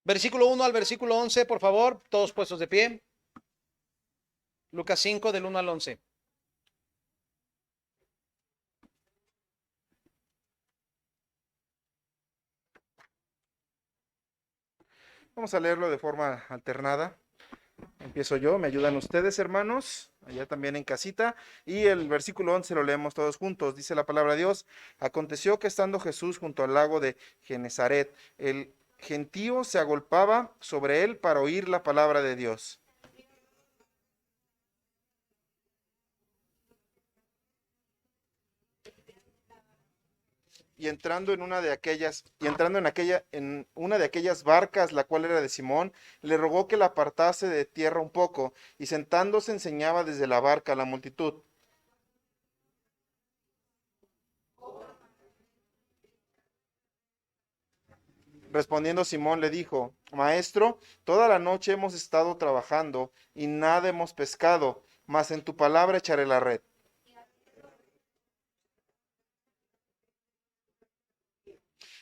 Versículo 1 al versículo 11, por favor, todos puestos de pie. Lucas 5, del 1 al 11. Vamos a leerlo de forma alternada. Empiezo yo, me ayudan ustedes, hermanos, allá también en casita. Y el versículo 11 lo leemos todos juntos. Dice la palabra de Dios: Aconteció que estando Jesús junto al lago de Genezaret, el gentío se agolpaba sobre él para oír la palabra de Dios. En una de aquellas barcas, la cual era de Simón, le rogó que la apartase de tierra un poco, y sentándose enseñaba desde la barca a la multitud. Respondiendo Simón le dijo: Maestro, toda la noche hemos estado trabajando y nada hemos pescado, mas en tu palabra echaré la red.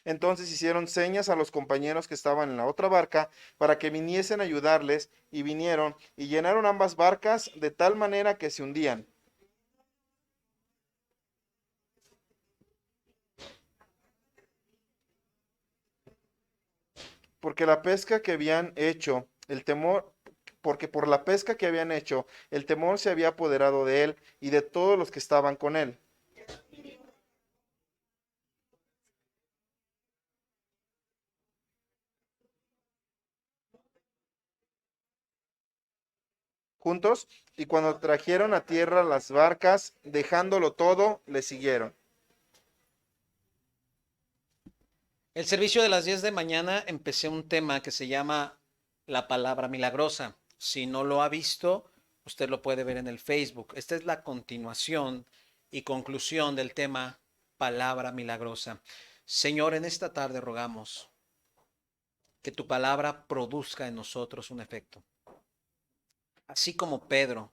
Entonces hicieron señas a los compañeros que estaban en la otra barca para que viniesen a ayudarles, y vinieron y llenaron ambas barcas de tal manera que se hundían. Porque la pesca que habían hecho, el temor, porque por la pesca que habían hecho, el temor se había apoderado de él y de todos los que estaban con él. Juntos, y cuando trajeron a tierra las barcas, dejándolo todo, le siguieron. El servicio de las 10 de mañana empecé un tema que se llama la palabra milagrosa. Si no lo ha visto, usted lo puede ver en el Facebook. Esta es la continuación y conclusión del tema palabra milagrosa. Señor, en esta tarde rogamos que tu palabra produzca en nosotros un efecto. Así como Pedro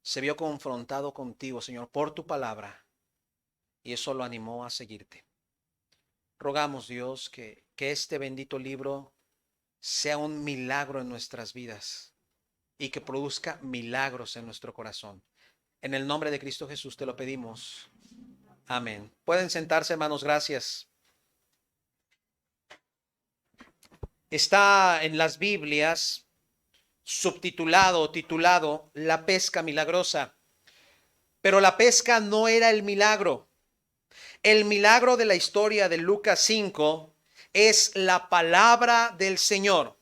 se vio confrontado contigo, Señor, por tu palabra, y eso lo animó a seguirte. Rogamos, Dios, que este bendito libro sea un milagro en nuestras vidas y que produzca milagros en nuestro corazón. En el nombre de Cristo Jesús te lo pedimos. Amén. Pueden sentarse, hermanos, gracias. Está en las Biblias subtitulado, titulado La pesca milagrosa. Pero la pesca no era el milagro. El milagro de la historia de Lucas 5 es la palabra del Señor.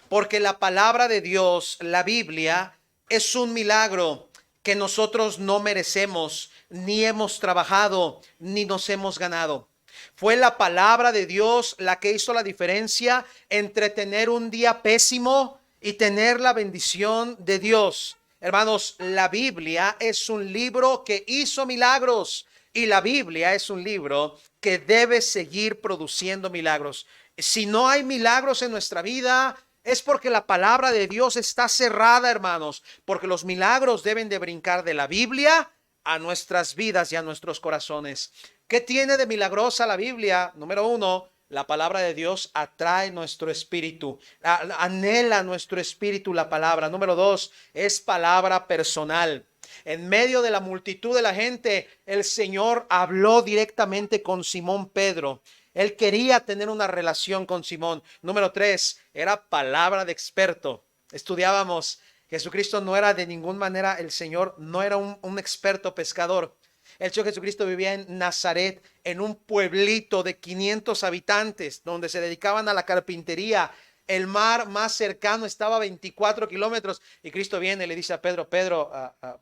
Porque la palabra de Dios, la Biblia, es un milagro que nosotros no merecemos, ni hemos trabajado, ni nos hemos ganado. Fue la palabra de Dios la que hizo la diferencia entre tener un día pésimo y tener la bendición de Dios. Hermanos, la Biblia es un libro que hizo milagros y la Biblia es un libro que debe seguir produciendo milagros. Si no hay milagros en nuestra vida, es porque la palabra de Dios está cerrada, hermanos, porque los milagros deben de brincar de la Biblia a nuestras vidas y a nuestros corazones. ¿Qué tiene de milagrosa la Biblia? Número uno, la palabra de Dios atrae nuestro espíritu, anhela nuestro espíritu la palabra. Número dos, es palabra personal. En medio de la multitud de la gente, el Señor habló directamente con Simón Pedro. Él quería tener una relación con Simón. Número tres, era palabra de experto. Estudiábamos, Jesucristo no era de ninguna manera, el Señor no era un experto pescador. El Señor Jesucristo vivía en Nazaret, en un pueblito de 500 habitantes, donde se dedicaban a la carpintería. El mar más cercano estaba a 24 kilómetros y Cristo viene y le dice a Pedro: Pedro,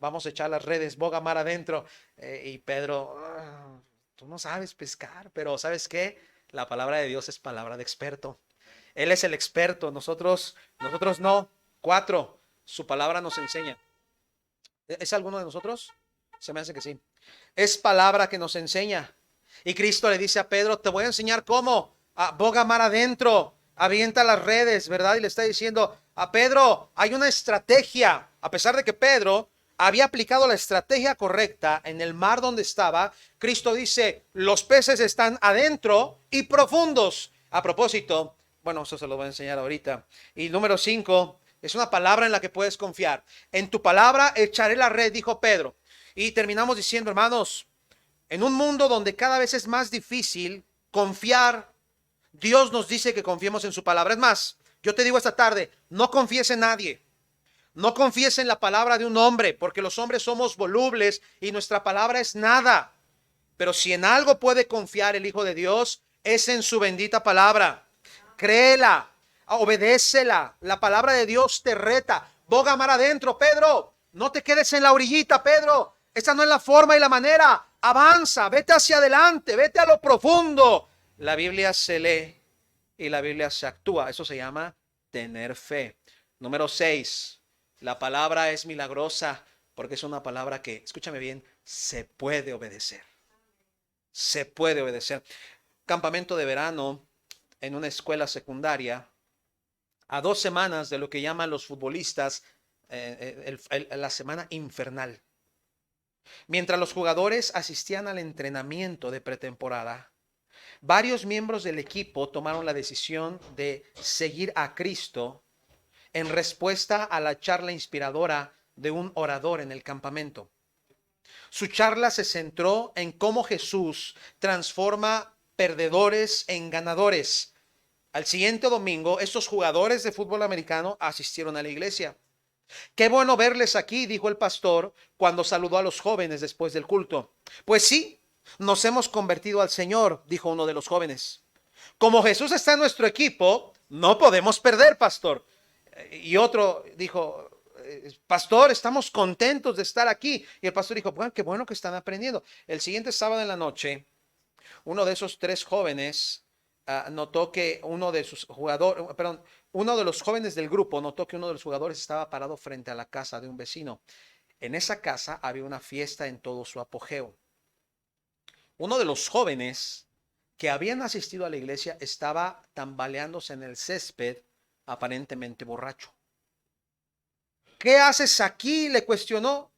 vamos a echar las redes, boga mar adentro. Y Pedro, tú no sabes pescar, pero ¿sabes qué? La palabra de Dios es palabra de experto. Él es el experto, nosotros no. Cuatro, su palabra nos enseña. ¿Es alguno de nosotros? Se me hace que sí. Es palabra que nos enseña. Y Cristo le dice a Pedro: te voy a enseñar cómo. Boga mar adentro, avienta las redes, ¿verdad? Y le está diciendo a Pedro, hay una estrategia. A pesar de que Pedro había aplicado la estrategia correcta en el mar donde estaba, Cristo dice, los peces están adentro y profundos. A propósito, Bueno, eso se lo voy a enseñar ahorita. Y número 5, es una palabra en la que puedes confiar. En tu palabra echaré la red, dijo Pedro. Y terminamos diciendo, hermanos, en un mundo donde cada vez es más difícil confiar, Dios nos dice que confiemos en su palabra. Es más, yo te digo esta tarde, no confíes en nadie. No confíes en la palabra de un hombre, porque los hombres somos volubles y nuestra palabra es nada. Pero si en algo puede confiar el Hijo de Dios, es en su bendita palabra. Créela, obedécela. La palabra de Dios te reta. Boga mar adentro, Pedro. No te quedes en la orillita, Pedro. Esa no es la forma y la manera. Avanza, vete hacia adelante, vete a lo profundo. La Biblia se lee y la Biblia se actúa. Eso se llama tener fe. Número 6. La palabra es milagrosa porque es una palabra que, escúchame bien, se puede obedecer. Se puede obedecer. Campamento de verano en una escuela secundaria, a 2 semanas de lo que llaman los futbolistas la semana infernal. Mientras los jugadores asistían al entrenamiento de pretemporada, varios miembros del equipo tomaron la decisión de seguir a Cristo en respuesta a la charla inspiradora de un orador en el campamento. Su charla se centró en cómo Jesús transforma perdedores en ganadores. Al siguiente domingo, estos jugadores de fútbol americano asistieron a la iglesia. Qué bueno verles aquí, dijo el pastor cuando saludó a los jóvenes después del culto. Pues sí, nos hemos convertido al Señor, dijo uno de los jóvenes. Como Jesús está en nuestro equipo, no podemos perder, pastor. Y otro dijo, pastor, estamos contentos de estar aquí. Y el pastor dijo, bueno, qué bueno que están aprendiendo. El siguiente sábado en la noche, uno de esos 3 jóvenes notó que uno de los jóvenes del grupo notó que uno de los jugadores estaba parado frente a la casa de un vecino. En esa casa había una fiesta en todo su apogeo. Uno de los jóvenes que habían asistido a la iglesia estaba tambaleándose en el césped, aparentemente borracho. ¿Qué haces aquí?, le cuestionó.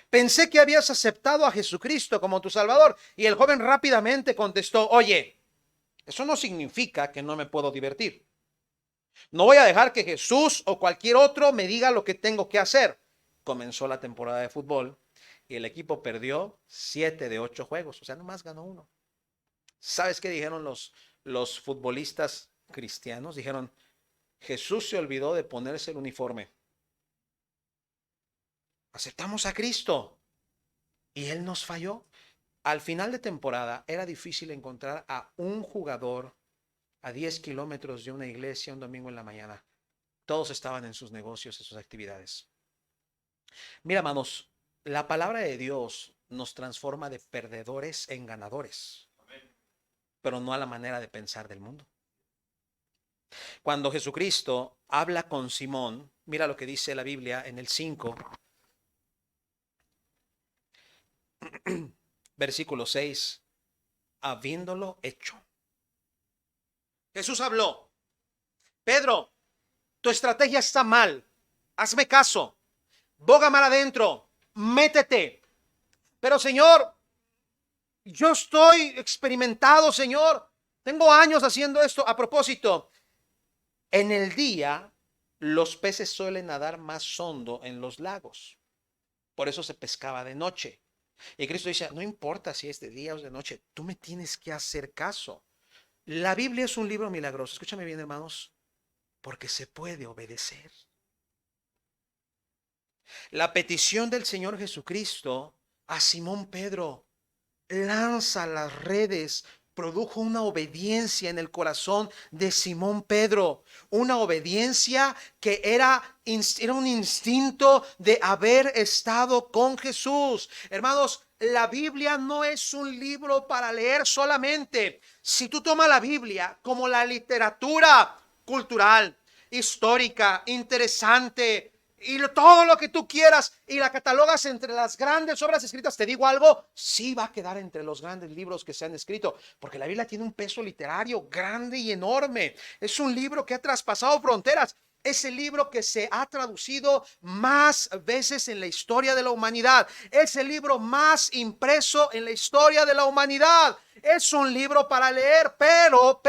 Pensé que habías aceptado a Jesucristo como tu Salvador. Y el joven rápidamente contestó, oye, eso no significa que no me puedo divertir. No voy a dejar que Jesús o cualquier otro me diga lo que tengo que hacer. Comenzó la temporada de fútbol y el equipo perdió 7 de 8 juegos. O sea, nomás ganó 1. ¿Sabes qué dijeron los futbolistas cristianos? Dijeron, Jesús se olvidó de ponerse el uniforme. Aceptamos a Cristo y Él nos falló. Al final de temporada era difícil encontrar a un jugador a 10 kilómetros de una iglesia un domingo en la mañana. Todos estaban en sus negocios, en sus actividades. Mira, hermanos, la palabra de Dios nos transforma de perdedores en ganadores, pero no a la manera de pensar del mundo. Cuando Jesucristo habla con Simón, mira lo que dice la Biblia en el 5, versículo 6, habiéndolo hecho. Jesús habló, Pedro, tu estrategia está mal, hazme caso, boga mar adentro, métete. Pero Señor, yo estoy experimentado, Señor, tengo años haciendo esto. A propósito, en el día los peces suelen nadar más hondo en los lagos, por eso se pescaba de noche. Y Cristo dice, no importa si es de día o de noche, tú me tienes que hacer caso. La Biblia es un libro milagroso, escúchame bien, hermanos, porque se puede obedecer. La petición del Señor Jesucristo a Simón Pedro, lanza las redes, produjo una obediencia en el corazón de Simón Pedro, una obediencia que era un instinto de haber estado con Jesús. Hermanos, la Biblia no es un libro para leer solamente. Si tú tomas la Biblia como la literatura cultural, histórica, interesante, y todo lo que tú quieras, y la catalogas entre las grandes obras escritas, te digo algo, sí va a quedar entre los grandes libros que se han escrito, porque la Biblia tiene un peso literario grande y enorme. Es un libro que ha traspasado fronteras. Es el libro que se ha traducido más veces en la historia de la humanidad. Es el libro más impreso en la historia de la humanidad. Es un libro para leer, pero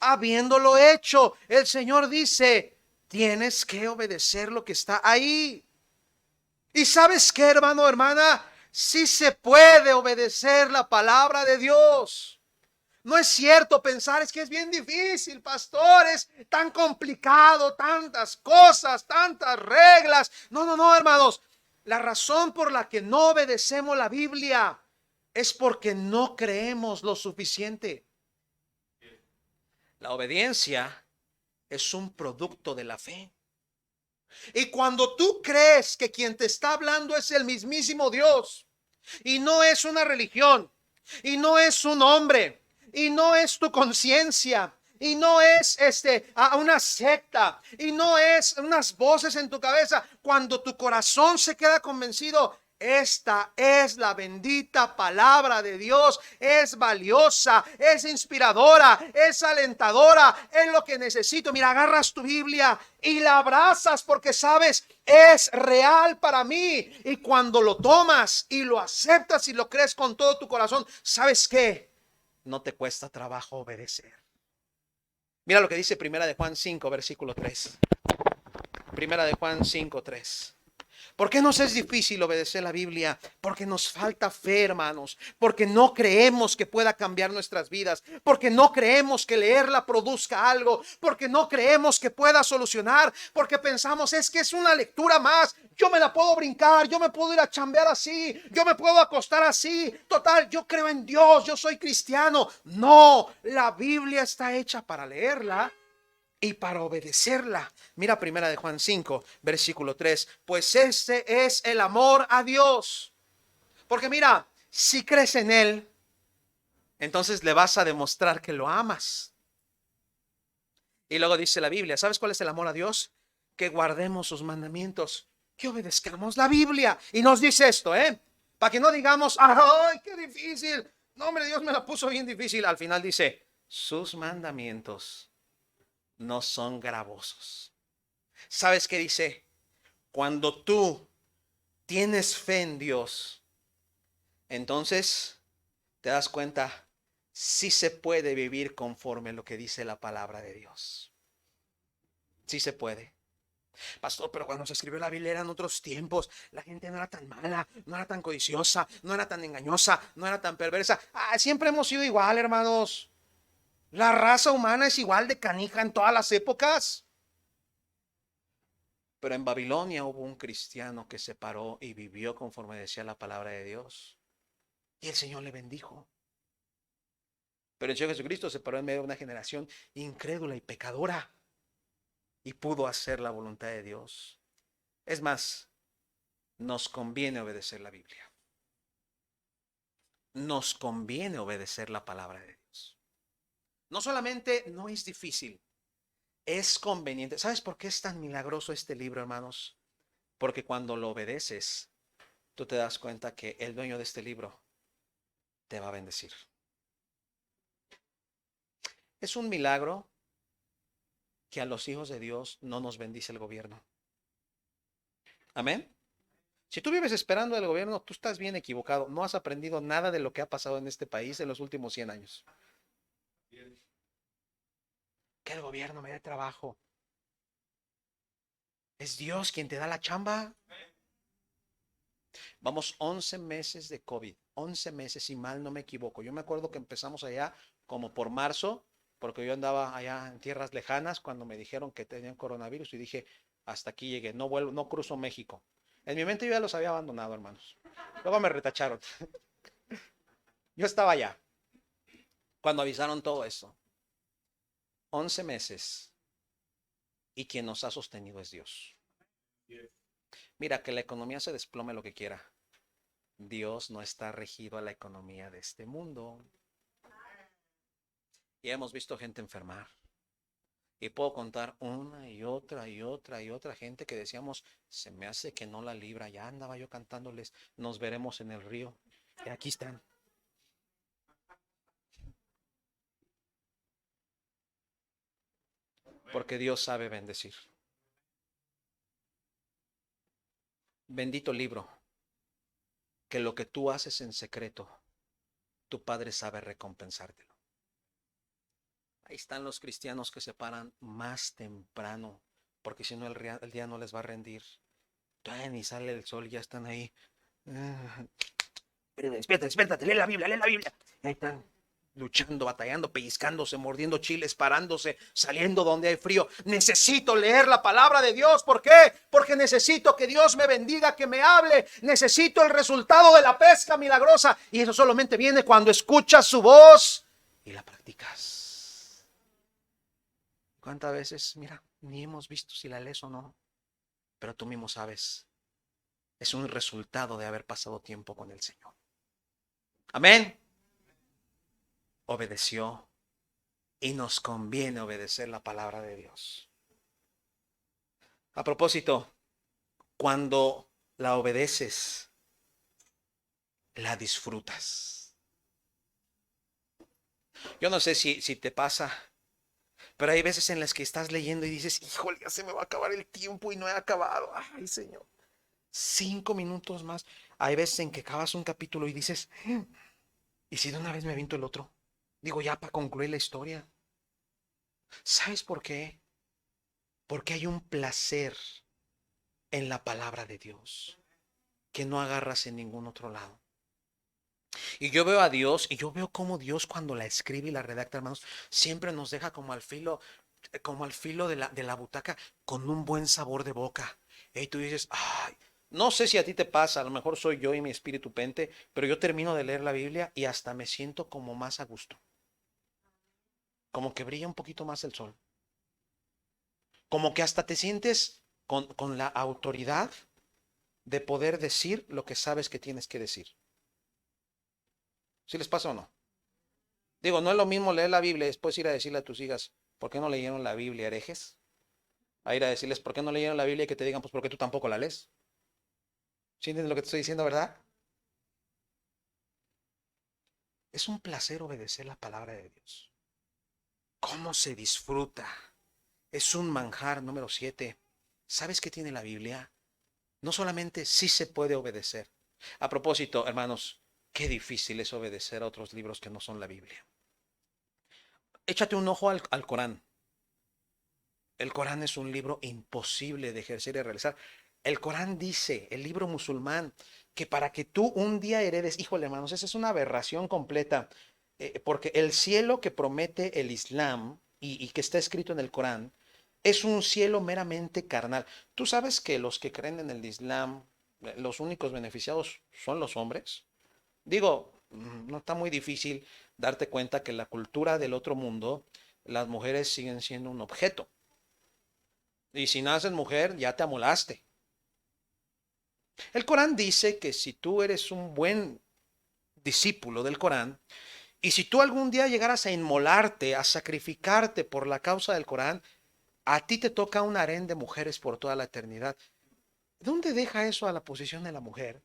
habiéndolo hecho, el Señor dice, tienes que obedecer lo que está ahí. ¿Y sabes qué, hermano, hermana? Sí se puede obedecer la palabra de Dios. No es cierto pensar, es que es bien difícil, pastor, es tan complicado, tantas cosas, tantas reglas. No, no, no, hermanos. La razón por la que no obedecemos la Biblia es porque no creemos lo suficiente. La obediencia es un producto de la fe. Y cuando tú crees que quien te está hablando es el mismísimo Dios, y no es una religión, y no es un hombre, y no es tu conciencia, y no es a una secta, y no es unas voces en tu cabeza, cuando tu corazón se queda convencido, esta es la bendita palabra de Dios, es valiosa, es inspiradora, es alentadora, es lo que necesito. Mira, agarras tu Biblia y la abrazas porque sabes, es real para mí. Y cuando lo tomas y lo aceptas y lo crees con todo tu corazón, ¿sabes qué? No te cuesta trabajo obedecer. Mira lo que dice Primera de Juan 5, versículo 3. Primera de Juan 5, 3. ¿Por qué nos es difícil obedecer la Biblia? Porque nos falta fe, hermanos. Porque no creemos que pueda cambiar nuestras vidas. Porque no creemos que leerla produzca algo. Porque no creemos que pueda solucionar. Porque pensamos, es que es una lectura más. Yo me la puedo brincar. Yo me puedo ir a chambear así. Yo me puedo acostar así. Total, yo creo en Dios. Yo soy cristiano. No, la Biblia está hecha para leerla y para obedecerla. Mira Primera de Juan 5, versículo 3. Pues este es el amor a Dios. Porque mira, si crees en Él, entonces le vas a demostrar que lo amas. Y luego dice la Biblia, ¿sabes cuál es el amor a Dios? Que guardemos sus mandamientos, que obedezcamos la Biblia. Y nos dice esto, para que no digamos, ¡ay, qué difícil! No, hombre, Dios me la puso bien difícil. Al final dice, sus mandamientos no son gravosos. ¿Sabes qué dice? Cuando tú tienes fe en Dios, entonces te das cuenta, sí se puede vivir conforme a lo que dice la palabra de Dios. Sí se puede. Pastor, pero cuando se escribió la Biblia eran otros tiempos. La gente no era tan mala, no era tan codiciosa, no era tan engañosa, no era tan perversa. Siempre hemos sido igual, hermanos. La raza humana es igual de canija en todas las épocas. Pero en Babilonia hubo un cristiano que se paró y vivió conforme decía la palabra de Dios. Y el Señor le bendijo. Pero el Señor Jesucristo se paró en medio de una generación incrédula y pecadora y pudo hacer la voluntad de Dios. Es más, nos conviene obedecer la Biblia. Nos conviene obedecer la palabra de Dios. No solamente no es difícil, es conveniente. ¿Sabes por qué es tan milagroso este libro, hermanos? Porque cuando lo obedeces, tú te das cuenta que el dueño de este libro te va a bendecir. Es un milagro que a los hijos de Dios no nos bendice el gobierno. Amén. Si tú vives esperando el gobierno, tú estás bien equivocado. No has aprendido nada de lo que ha pasado en este país en los últimos 100 años. Que el gobierno me dé trabajo. Es Dios quien te da la chamba. Vamos 11 meses de COVID. 11 meses, si mal no me equivoco. Yo me acuerdo que empezamos allá como por marzo, porque yo andaba allá en tierras lejanas cuando me dijeron que tenían coronavirus y dije, hasta aquí llegué, no vuelvo, no cruzo México. En mi mente yo ya los había abandonado, hermanos. Luego me retacharon. Yo estaba allá cuando avisaron todo eso. 11 meses y quien nos ha sostenido es Dios. Mira, que la economía se desplome lo que quiera. Dios no está regido a la economía de este mundo. Y hemos visto gente enfermar. Y puedo contar una y otra y otra y otra gente que decíamos, se me hace que no la libra. Ya andaba yo cantándoles, nos veremos en el río. Y aquí están. Porque Dios sabe bendecir. Bendito libro, que lo que tú haces en secreto, tu Padre sabe recompensártelo. Ahí están los cristianos que se paran más temprano, porque si no el día no les va a rendir. Todavía ni sale el sol, ya están ahí. Ah, Despiértate, despiértate, lee la Biblia, lee la Biblia. Ahí están luchando, batallando, pellizcándose, mordiendo chiles, parándose, saliendo donde hay frío. Necesito leer la palabra de Dios. ¿Por qué? Porque necesito que Dios me bendiga, que me hable. Necesito el resultado de la pesca milagrosa. Y eso solamente viene cuando escuchas su voz y la practicas. ¿Cuántas veces, mira, ni hemos visto si la lees o no? Pero tú mismo sabes. Es un resultado de haber pasado tiempo con el Señor. Amén. Obedeció y nos conviene obedecer la palabra de Dios. A propósito, cuando la obedeces, la disfrutas. Yo no sé si te pasa, pero hay veces en las que estás leyendo y dices, híjole, ya se me va a acabar el tiempo y no he acabado. Ay, Señor, 5 minutos más. Hay veces en que acabas un capítulo y dices, ¿y si de una vez me aviento el otro? Digo, ya para concluir la historia. ¿Sabes por qué? Porque hay un placer en la palabra de Dios que no agarras en ningún otro lado. Y yo veo a Dios y yo veo cómo Dios cuando la escribe y la redacta, hermanos, siempre nos deja como al filo de la butaca con un buen sabor de boca. Y tú dices, ay, no sé si a ti te pasa, a lo mejor soy yo y mi espíritu pente, pero yo termino de leer la Biblia y hasta me siento como más a gusto. Como que brilla un poquito más el sol. Como que hasta te sientes con la autoridad de poder decir lo que sabes que tienes que decir. ¿Sí les pasa o no? Digo, no es lo mismo leer la Biblia y después ir a decirle a tus hijas, ¿por qué no leyeron la Biblia, herejes? A ir a decirles, ¿por qué no leyeron la Biblia? Y que te digan, pues porque tú tampoco la lees. ¿Sí entiendes lo que te estoy diciendo, verdad? Es un placer obedecer la palabra de Dios. ¿Cómo se disfruta? Es un manjar. Número 7. ¿Sabes qué tiene la Biblia? No solamente sí se puede obedecer. A propósito, hermanos, qué difícil es obedecer a otros libros que no son la Biblia. Échate un ojo al Corán. El Corán es un libro imposible de ejercer y realizar. El Corán dice, el libro musulmán, que para que tú un día heredes, híjole hermanos, esa es una aberración completa, porque el cielo que promete el Islam y que está escrito en el Corán es un cielo meramente carnal. Tú sabes que los que creen en el Islam, los únicos beneficiados son los hombres. Digo, no está muy difícil darte cuenta que en la cultura del otro mundo, las mujeres siguen siendo un objeto. Y si naces mujer, ya te amolaste. El Corán dice que si tú eres un buen discípulo del Corán, y si tú algún día llegaras a inmolarte, a sacrificarte por la causa del Corán, a ti te toca un harén de mujeres por toda la eternidad. ¿Dónde deja eso a la posición de la mujer?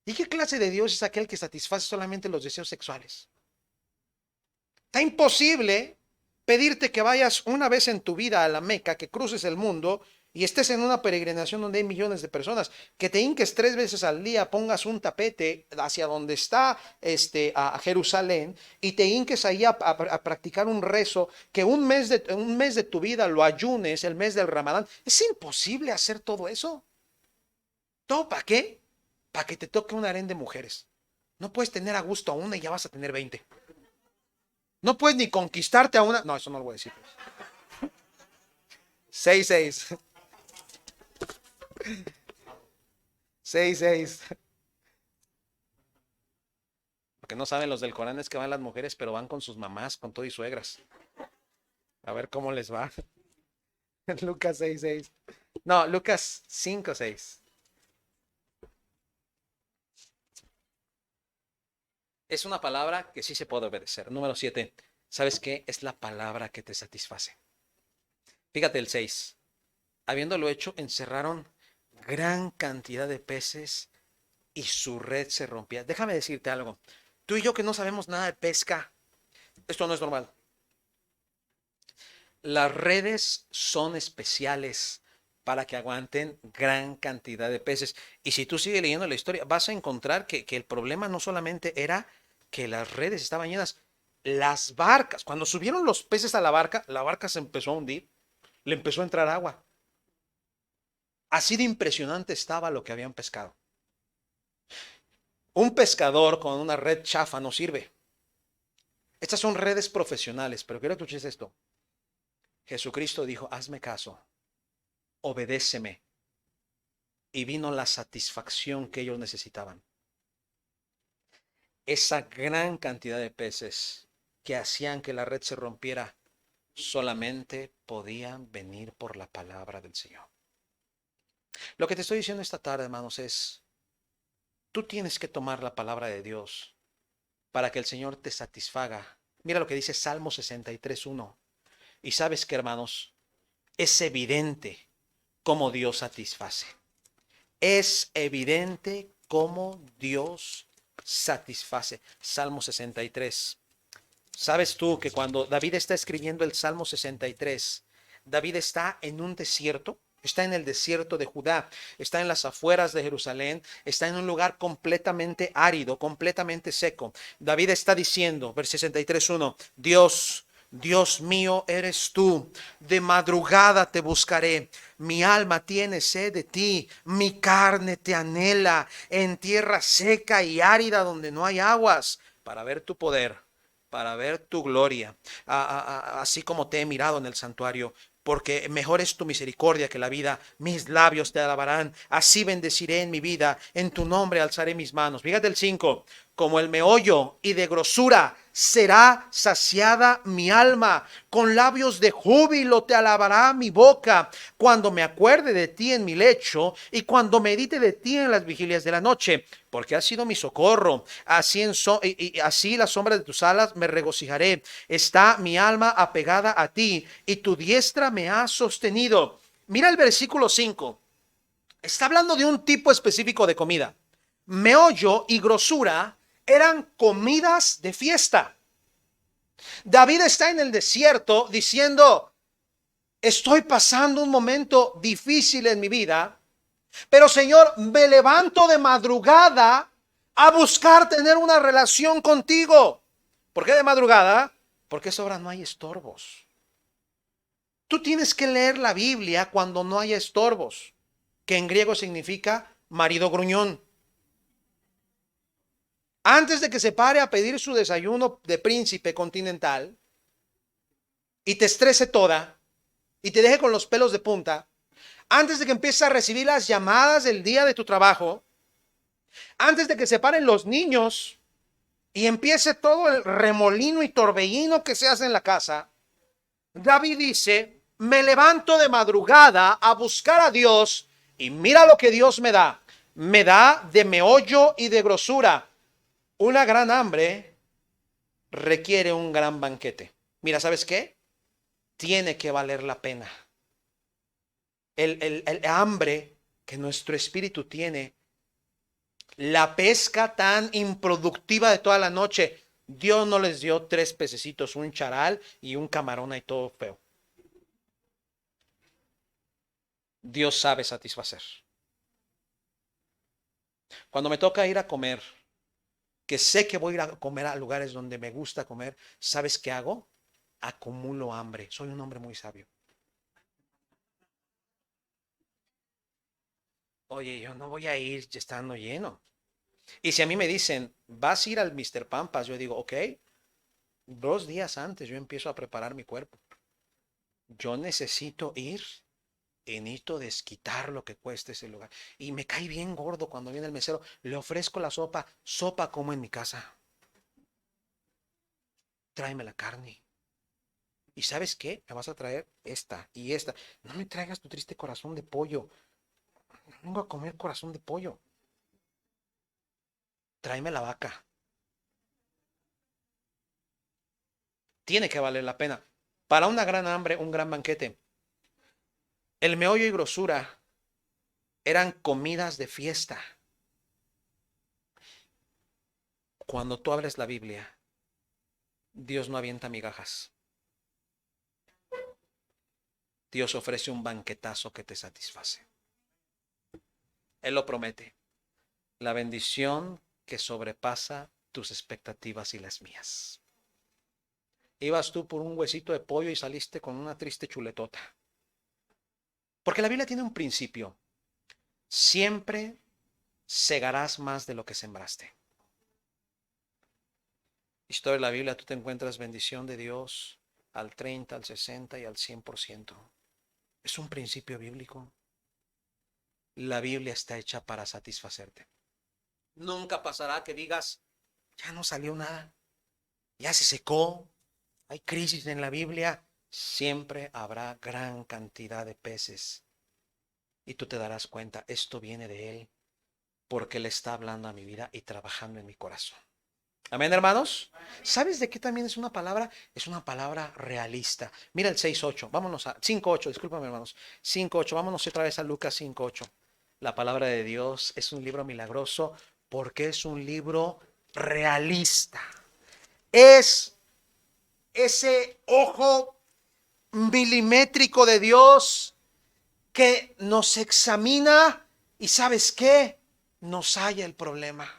¿Y qué clase de Dios es aquel que satisface solamente los deseos sexuales? Está imposible pedirte que vayas una vez en tu vida a la Meca, que cruces el mundo y estés en una peregrinación donde hay millones de personas, que te hinques 3 veces al día, pongas un tapete hacia donde está a Jerusalén y te hinques ahí a practicar un rezo, que un mes de tu vida lo ayunes, el mes del Ramadán. Es imposible hacer todo eso. ¿Todo para qué? Para que te toque un harén de mujeres. No puedes tener a gusto a una y ya vas a tener 20. No puedes ni conquistarte a una. No, eso no lo voy a decir. 6-6. 6-6. Lo que no saben los del Corán es que van las mujeres, pero van con sus mamás, con todo y suegras. A ver cómo les va. Lucas 6-6. No, Lucas 5-6. Es una palabra que sí se puede obedecer. Número 7. ¿Sabes qué? Es la palabra que te satisface. Fíjate el 6. Habiéndolo hecho, encerraron gran cantidad de peces y su red se rompía. Déjame decirte algo. Tú y yo que no sabemos nada de pesca, esto no es normal. Las redes son especiales para que aguanten gran cantidad de peces. Y si tú sigues leyendo la historia, vas a encontrar que el problema no solamente era que las redes estaban llenas, Las barcas, cuando subieron los peces a la barca se empezó a hundir, le empezó a entrar agua. Así de impresionante estaba lo que habían pescado. Un pescador con una red chafa no sirve. Estas son redes profesionales, pero quiero que escuches esto. Jesucristo dijo, hazme caso, obedéceme. Y vino la satisfacción que ellos necesitaban. Esa gran cantidad de peces que hacían que la red se rompiera solamente podían venir por la palabra del Señor. Lo que te estoy diciendo esta tarde, hermanos, es, tú tienes que tomar la palabra de Dios para que el Señor te satisfaga. Mira lo que dice Salmo 63:1. Y sabes que, hermanos, es evidente cómo Dios satisface. Es evidente cómo Dios satisface. Salmo 63. ¿Sabes tú que cuando David está escribiendo el Salmo 63, David está en un desierto? Está en el desierto de Judá, está en las afueras de Jerusalén, está en un lugar completamente árido, completamente seco. David está diciendo, versículo 63:1, Dios mío eres tú, de madrugada te buscaré, mi alma tiene sed de ti, mi carne te anhela en tierra seca y árida donde no hay aguas, para ver tu poder, para ver tu gloria, así como te he mirado en el santuario, porque mejor es tu misericordia que la vida. Mis labios te alabarán, así bendeciré en mi vida, en tu nombre alzaré mis manos. Fíjate el 5, como el meollo y de grosura será saciada mi alma, con labios de júbilo te alabará mi boca, cuando me acuerde de ti en mi lecho y cuando medite de ti en las vigilias de la noche, porque has sido mi socorro, así la sombra de tus alas me regocijaré. Está mi alma apegada a ti y tu diestra me ha sostenido. Mira el versículo 5. Está hablando de un tipo específico de comida. Meollo y grosura eran comidas de fiesta. David está en el desierto diciendo, estoy pasando un momento difícil en mi vida, pero Señor, me levanto de madrugada a buscar tener una relación contigo. ¿Por qué de madrugada? Porque a esa hora no hay estorbos. Tú tienes que leer la Biblia cuando no haya estorbos, que en griego significa marido gruñón. Antes de que se pare a pedir su desayuno de príncipe continental y te estrese toda y te deje con los pelos de punta, antes de que empieces a recibir las llamadas del día de tu trabajo, antes de que se paren los niños y empiece todo el remolino y torbellino que se hace en la casa, David dice, me levanto de madrugada a buscar a Dios y mira lo que Dios me da. Me da de meollo y de grosura. Una gran hambre requiere un gran banquete. Mira, ¿sabes qué? Tiene que valer la pena. El hambre que nuestro espíritu tiene, la pesca tan improductiva de toda la noche, Dios no les dio 3 pececitos, un charal y un camarón ahí todo feo. Dios sabe satisfacer. Cuando me toca ir a comer, que sé que voy a ir a comer a lugares donde me gusta comer, ¿sabes qué hago? Acumulo hambre. Soy un hombre muy sabio. Oye, yo no voy a ir estando lleno. Y si a mí me dicen, vas a ir al Mr. Pampas, yo digo, ok, 2 días antes yo empiezo a preparar mi cuerpo. Yo necesito ir y necesito desquitar lo que cueste ese lugar. Y me cae bien gordo cuando viene el mesero. Le ofrezco la sopa como en mi casa. Tráeme la carne. ¿Y sabes qué? Me vas a traer esta y esta. No me traigas tu triste corazón de pollo. No vengo a comer corazón de pollo. Tráeme la vaca. Tiene que valer la pena. Para una gran hambre, un gran banquete. El meollo y grosura eran comidas de fiesta. Cuando tú abres la Biblia, Dios no avienta migajas. Dios ofrece un banquetazo que te satisface. Él lo promete. La bendición que sobrepasa tus expectativas y las mías. ibas tú por un huesito de pollo y saliste con una triste chuletota. Porque la Biblia tiene un principio. Siempre segarás más de lo que sembraste. Historia de la Biblia, tú te encuentras bendición de Dios al 30, al 60 y al 100%. Es un principio bíblico. La Biblia está hecha para satisfacerte. Nunca pasará que digas, ya no salió nada, ya se secó, hay crisis en la Biblia. Siempre habrá gran cantidad de peces. Y tú te darás cuenta, esto viene de Él, porque Él está hablando a mi vida y trabajando en mi corazón. Amén, hermanos. ¿Sabes de qué también es una palabra? Es una palabra realista. Mira el 6:8. Vámonos a 5:8. Discúlpame, hermanos. 5:8. Vámonos otra vez a Lucas 5:8. La palabra de Dios es un libro milagroso porque es un libro realista. Es ese ojo milimétrico de Dios que nos examina y ¿sabes qué? Nos halla el problema.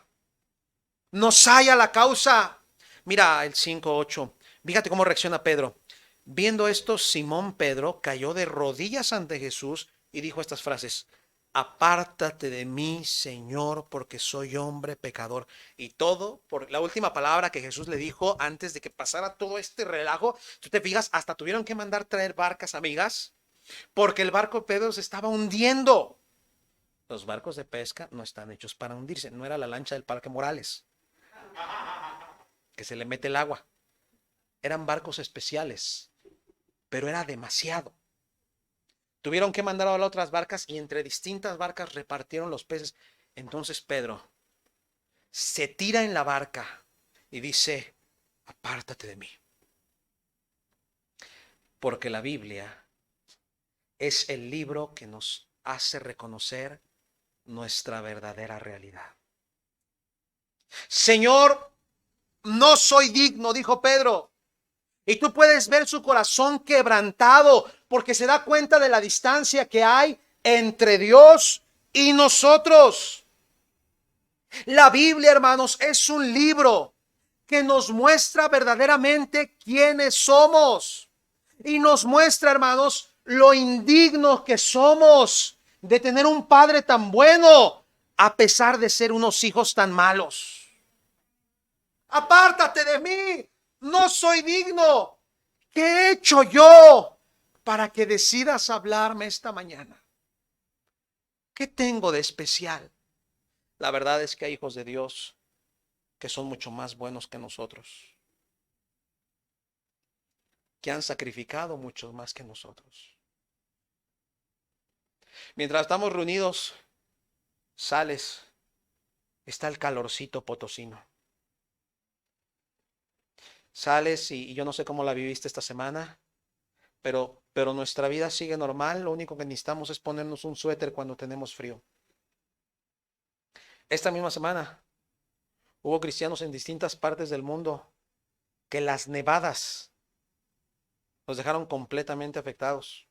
Nos halla la causa. Mira el 5:8. Fíjate cómo reacciona Pedro. Viendo esto, Simón Pedro cayó de rodillas ante Jesús y dijo estas frases: apártate de mí, Señor, porque soy hombre pecador. Y todo por la última palabra que Jesús le dijo antes de que pasara todo este relajo. Tú te fijas, hasta tuvieron que mandar traer barcas, amigas, porque el barco de Pedro se estaba hundiendo. Los barcos de pesca no están hechos para hundirse. No era la lancha del Parque Morales, que se le mete el agua. Eran barcos especiales, pero era demasiado. Tuvieron que mandar a las otras barcas y entre distintas barcas repartieron los peces. Entonces Pedro se tira en la barca y dice: apártate de mí. Porque la Biblia es el libro que nos hace reconocer nuestra verdadera realidad. Señor, no soy digno, dijo Pedro. Y tú puedes ver su corazón quebrantado porque se da cuenta de la distancia que hay entre Dios y nosotros. La Biblia, hermanos, es un libro que nos muestra verdaderamente quiénes somos. Y nos muestra, hermanos, lo indignos que somos de tener un padre tan bueno a pesar de ser unos hijos tan malos. Apártate de mí, no soy digno. ¿Qué he hecho yo para que decidas hablarme esta mañana? ¿Qué tengo de especial? La verdad es que hay hijos de Dios que son mucho más buenos que nosotros, que han sacrificado mucho más que nosotros. Mientras estamos reunidos, sales, está el calorcito potosino. Sales y yo no sé cómo la viviste esta semana, pero nuestra vida sigue normal. Lo único que necesitamos es ponernos un suéter cuando tenemos frío. Esta misma semana hubo cristianos en distintas partes del mundo que las nevadas nos dejaron completamente afectados.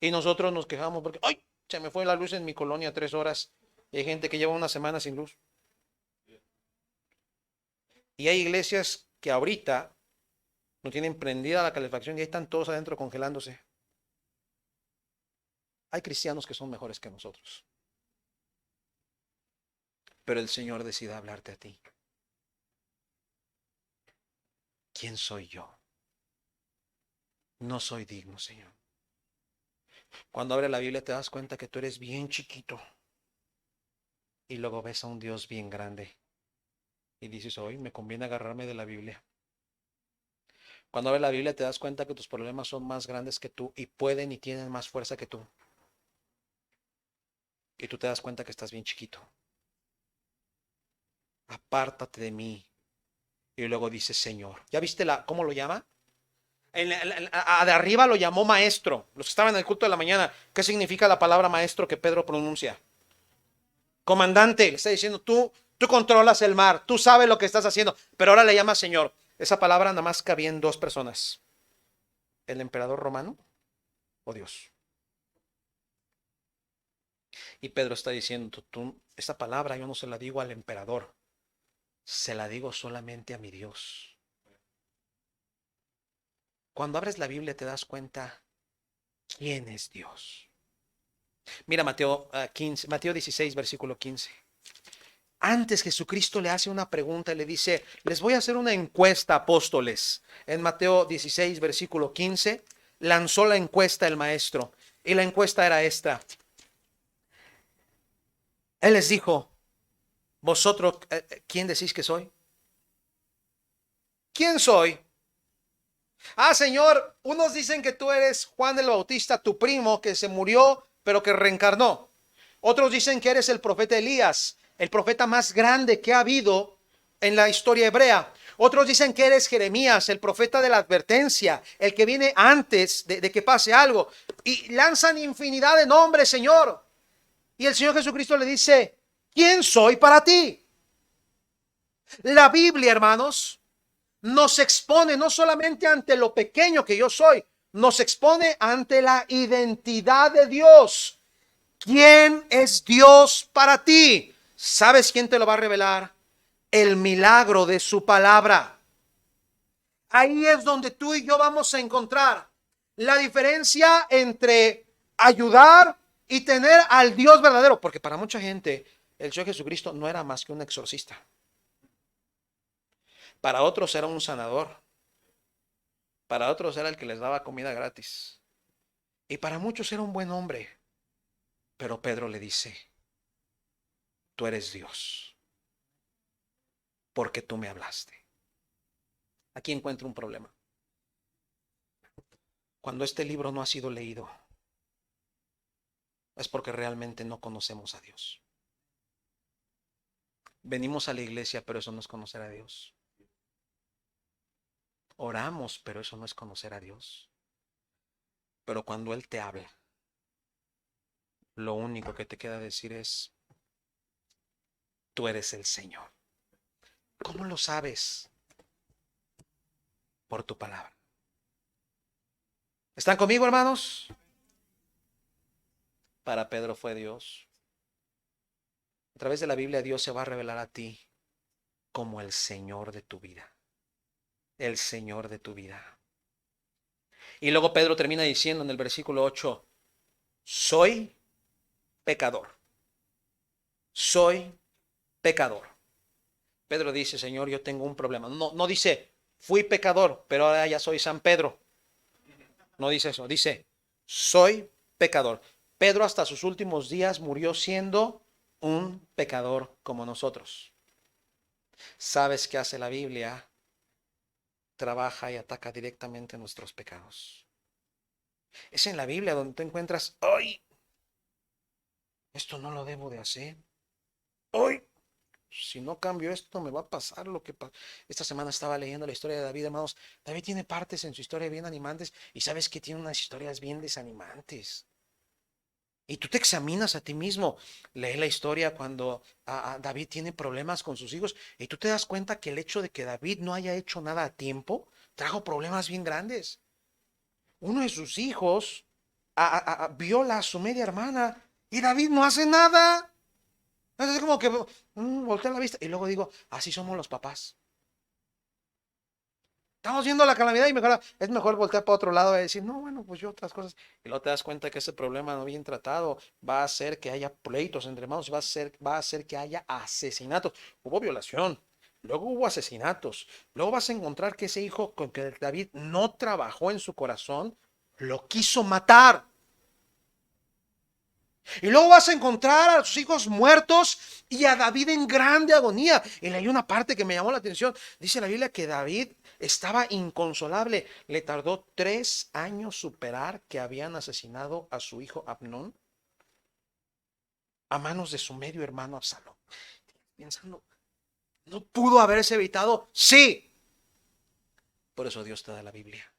Y nosotros nos quejamos porque, ¡ay! Se me fue la luz en mi colonia 3 horas. Y hay gente que lleva una semana sin luz. Y hay iglesias que ahorita no tienen prendida la calefacción y ahí están todos adentro congelándose. Hay cristianos que son mejores que nosotros. Pero el Señor decide hablarte a ti. ¿Quién soy yo? No soy digno, Señor. Cuando abres la Biblia te das cuenta que tú eres bien chiquito. Y luego ves a un Dios bien grande. Y dices, hoy me conviene agarrarme de la Biblia. Cuando abres la Biblia te das cuenta que tus problemas son más grandes que tú y pueden y tienen más fuerza que tú. Y tú te das cuenta que estás bien chiquito. Apártate de mí. Y luego dice Señor. ¿Ya viste cómo lo llama? De arriba lo llamó maestro. Los que estaban en el culto de la mañana. ¿Qué significa la palabra maestro que Pedro pronuncia? Comandante. Le está diciendo, tú controlas el mar. Tú sabes lo que estás haciendo. Pero ahora le llama Señor. Esa palabra nada más cabía en dos personas. ¿El emperador romano o Dios? Y Pedro está diciendo, esta palabra yo no se la digo al emperador. Se la digo solamente a mi Dios. Cuando abres la Biblia te das cuenta quién es Dios. Mira Mateo 16, versículo 15. Antes Jesucristo le hace una pregunta y le dice, les voy a hacer una encuesta, apóstoles. En Mateo 16, versículo 15, lanzó la encuesta el maestro. Y la encuesta era esta. Él les dijo, vosotros, ¿quién decís que soy? ¿Quién soy? Ah, Señor, unos dicen que tú eres Juan el Bautista, tu primo, que se murió, pero que reencarnó. Otros dicen que eres el profeta Elías, el profeta más grande que ha habido en la historia hebrea. Otros dicen que eres Jeremías, el profeta de la advertencia, el que viene antes de que pase algo. Y lanzan infinidad de nombres, Señor. Y el Señor Jesucristo le dice, ¿quién soy para ti? La Biblia, hermanos, nos expone no solamente ante lo pequeño que yo soy, nos expone ante la identidad de Dios. ¿Quién es Dios para ti? ¿Sabes quién te lo va a revelar? El milagro de su palabra. Ahí es donde tú y yo vamos a encontrar la diferencia entre ayudar y tener al Dios verdadero. Porque para mucha gente el Señor Jesucristo no era más que un exorcista. Para otros era un sanador. Para otros era el que les daba comida gratis. Y para muchos era un buen hombre. Pero Pedro le dice, tú eres Dios, porque tú me hablaste. Aquí encuentro un problema. Cuando este libro no ha sido leído, es porque realmente no conocemos a Dios. Venimos a la iglesia, pero eso no es conocer a Dios. Oramos, pero eso no es conocer a Dios. Pero cuando Él te habla, lo único que te queda decir es, tú eres el Señor. ¿Cómo lo sabes? Por tu palabra. ¿Están conmigo, hermanos? Para Pedro fue Dios. A través de la Biblia, Dios se va a revelar a ti como el Señor de tu vida. El Señor de tu vida. Y luego Pedro termina diciendo en el versículo 8, soy pecador. Soy pecador. Pedro dice, Señor, yo tengo un problema. No dice, fui pecador, pero ahora ya soy San Pedro. No dice eso, dice, soy pecador. Pedro hasta sus últimos días murió siendo un pecador como nosotros. ¿Sabes qué hace la Biblia? Trabaja y ataca directamente nuestros pecados. Es en la Biblia donde tú encuentras, ¡ay! Esto no lo debo de hacer. ¡Ay! Si no cambio esto, me va a pasar lo que pasó. Esta semana estaba leyendo la historia de David, hermanos. David tiene partes en su historia bien animantes y sabes que tiene unas historias bien desanimantes. Y tú te examinas a ti mismo, lees la historia cuando David tiene problemas con sus hijos y tú te das cuenta que el hecho de que David no haya hecho nada a tiempo trajo problemas bien grandes. Uno de sus hijos viola a su media hermana y David no hace nada. Entonces es como que voltea la vista y luego digo, así somos los papás. Estamos viendo la calamidad y es mejor voltear para otro lado y decir, no, bueno, pues yo otras cosas. Y luego te das cuenta que ese problema no bien tratado va a hacer que haya pleitos entre hermanos, va a hacer que haya asesinatos. Hubo violación, luego hubo asesinatos. Luego vas a encontrar que ese hijo con que David no trabajó en su corazón, lo quiso matar. Y luego vas a encontrar a sus hijos muertos y a David en grande agonía. Y leí una parte que me llamó la atención. Dice la Biblia que David estaba inconsolable. Le tardó 3 años superar que habían asesinado a su hijo Amnón a manos de su medio hermano Absalón. Pensando, ¿no pudo haberse evitado? Sí. Por eso Dios te da la Biblia.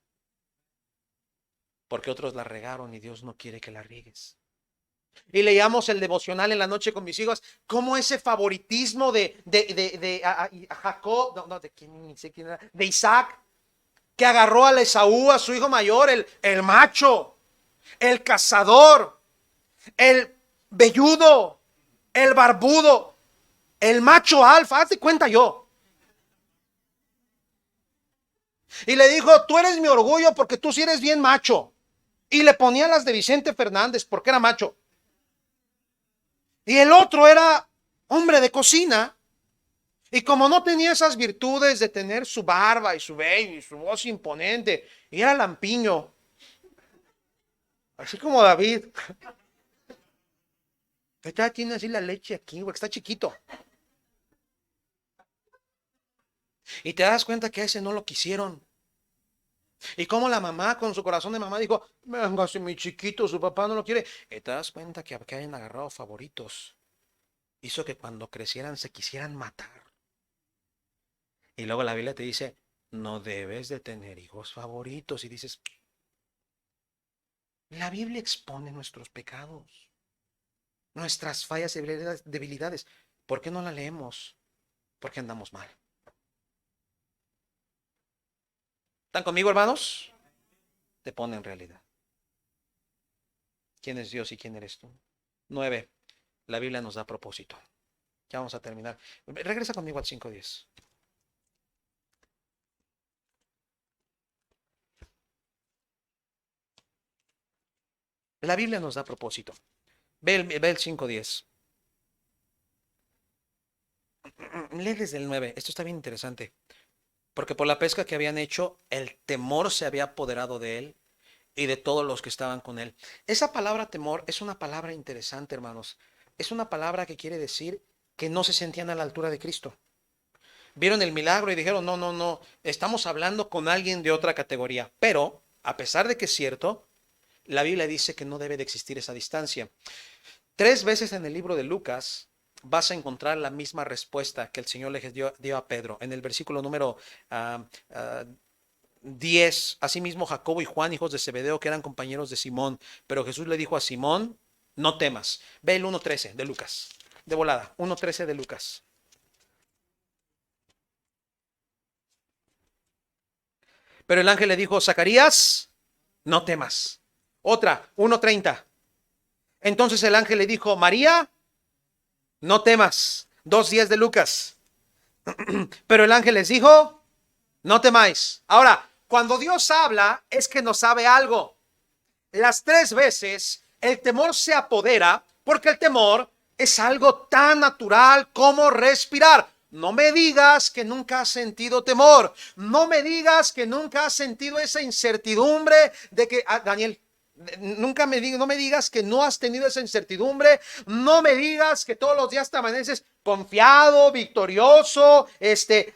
Porque otros la regaron y Dios no quiere que la riegues. Y leíamos el devocional en la noche con mis hijos, como ese favoritismo de Jacob, no, de quién, ni sé quién era, de Isaac, que agarró a Esaú, a su hijo mayor, el macho, el cazador, el velludo, el barbudo, el macho alfa, hazte cuenta yo. Y le dijo, tú eres mi orgullo porque tú sí eres bien macho. Y le ponía las de Vicente Fernández porque era macho. Y el otro era hombre de cocina. Y como no tenía esas virtudes de tener su barba y su vello y su voz imponente, y era lampiño, así como David. Ya tiene así la leche aquí, güey, está chiquito. Y te das cuenta que a ese no lo quisieron. Y como la mamá con su corazón de mamá dijo, venga, si mi chiquito, su papá no lo quiere. Y te das cuenta que hayan agarrado favoritos. Hizo que cuando crecieran se quisieran matar. Y luego la Biblia te dice, no debes de tener hijos favoritos. Y dices, la Biblia expone nuestros pecados, nuestras fallas y debilidades. ¿Por qué no la leemos? Porque andamos mal. ¿Están conmigo, hermanos? Te pone en realidad. ¿Quién es Dios y quién eres tú? 9. La Biblia nos da propósito. Ya vamos a terminar. Regresa conmigo al 5:10. La Biblia nos da propósito. Ve el 5:10. Lee desde el 9. Esto está bien interesante. Porque por la pesca que habían hecho, el temor se había apoderado de él y de todos los que estaban con él. Esa palabra temor es una palabra interesante, hermanos. Es una palabra que quiere decir que no se sentían a la altura de Cristo. Vieron el milagro y dijeron, no, no, no, estamos hablando con alguien de otra categoría. Pero, a pesar de que es cierto, la Biblia dice que no debe de existir esa distancia. 3 veces en el libro de Lucas vas a encontrar la misma respuesta que el Señor le dio a Pedro. En el versículo número 10, asimismo Jacobo y Juan, hijos de Zebedeo, que eran compañeros de Simón. Pero Jesús le dijo a Simón, no temas. Ve el 1:13 de Lucas. De volada, 1:13 de Lucas. Pero el ángel le dijo, Zacarías, no temas. Otra, 1:30. Entonces el ángel le dijo, María, no temas. 2:10 de Lucas. Pero el ángel les dijo, no temáis. Ahora, cuando Dios habla, es que nos sabe algo. Las 3 veces el temor se apodera porque el temor es algo tan natural como respirar. No me digas que nunca has sentido temor. No me digas que nunca has sentido esa incertidumbre de que, Daniel, no me digas que no has tenido esa incertidumbre. No me digas que todos los días te amaneces confiado, victorioso,